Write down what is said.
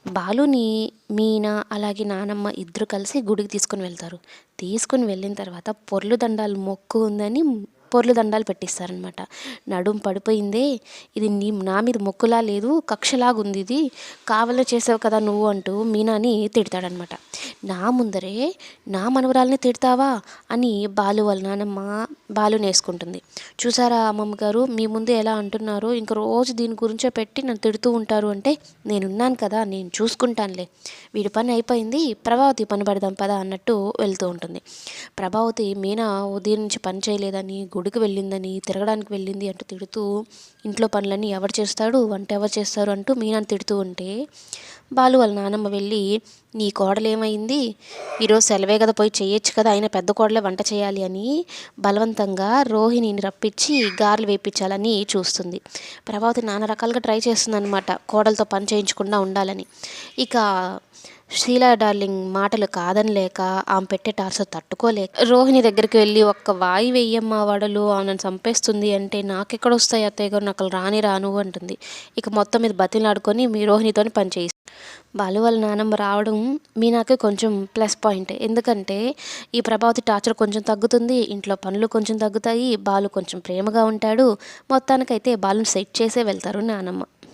బాలుని మీనా అలాగే నానమ్మ ఇద్దరు కలిసి గుడికి తీసుకొని వెళ్తారు. తీసుకొని వెళ్ళిన తర్వాత పొర్లు దండాలు మొక్కు ఉందని పొర్లు దండాలు పెట్టిస్తారనమాట. నడుం పడిపోయిందే, ఇది నా మీద మొక్కులా లేదు, కక్షలాగుంది, ఇది కావాలని చేసావు కదా నువ్వు అంటూ మీనాని తిడతాడనమాట. నా ముందరే నా మనవరాల్ని తిడతావా అని బాలు వాళ్ళ నానమ్మ బాలుని వేసుకుంటుంది. చూసారా అమ్మమ్మ గారు, మీ ముందు ఎలా అంటున్నారు, ఇంక రోజు దీని గురించే పెట్టి నన్ను తిడుతూ ఉంటారు అంటే, నేనున్నాను కదా, నేను చూసుకుంటానులే, వీడి పని అయిపోయింది, ప్రభావతి పని పడదాం పదా అన్నట్టు వెళ్తూ ఉంటుంది. ప్రభావతి మీనా ఉదయం నుంచి పని చేయలేదని, గుడికి వెళ్ళిందని, తిరగడానికి వెళ్ళింది అంటూ తిడుతూ, ఇంట్లో పనులన్నీ ఎవరు చేస్తాడు, వంట ఎవరు చేస్తారు అంటూ మీనాని తిడుతూ ఉంటే, బాలు వాళ్ళ నానమ్మ వెళ్ళి, నీ కోడలు ఏమైంది, ఈరోజు సెలవే కదా, పోయి చేయొచ్చు కదా, అయినా పెద్ద కోడలే వంట చేయాలి అని బలవంతంగా రోహిణిని రప్పించి గారెలు వేయించాలని చూస్తుంది. ప్రభావతి నానా రకాలుగా ట్రై చేస్తుంది అనమాట, కోడలతో పని చేయించకుండా ఉండాలని. ఇక షీలా డార్లింగ్ మాటలు కాదనలేక, ఆమె పెట్టే టార్చర్ తట్టుకోలేక రోహిణి దగ్గరికి వెళ్ళి, ఒక్క వాయి వెయ్యమ్మ వడలు, ఆమెను చంపేస్తుంది అంటే, నాకెక్కడొస్తాయి అత్తయ్య గారు, నాకు రాని రాను అంటుంది. ఇక మొత్తం మీద బతిలాడుకొని మీ రోహిణితోని పని చేయిస్తుంది. బాలు వాళ్ళ నానమ్మ రావడం మీనాకి కొంచెం ప్లస్ పాయింట్. ఎందుకంటే ఈ ప్రభావతి టార్చర్ కొంచెం తగ్గుతుంది, ఇంట్లో పనులు కొంచెం తగ్గుతాయి, బాలు కొంచెం ప్రేమగా ఉంటాడు. మొత్తానికైతే బాలుని సెట్ చేసే వెళ్తారు నానమ్మ.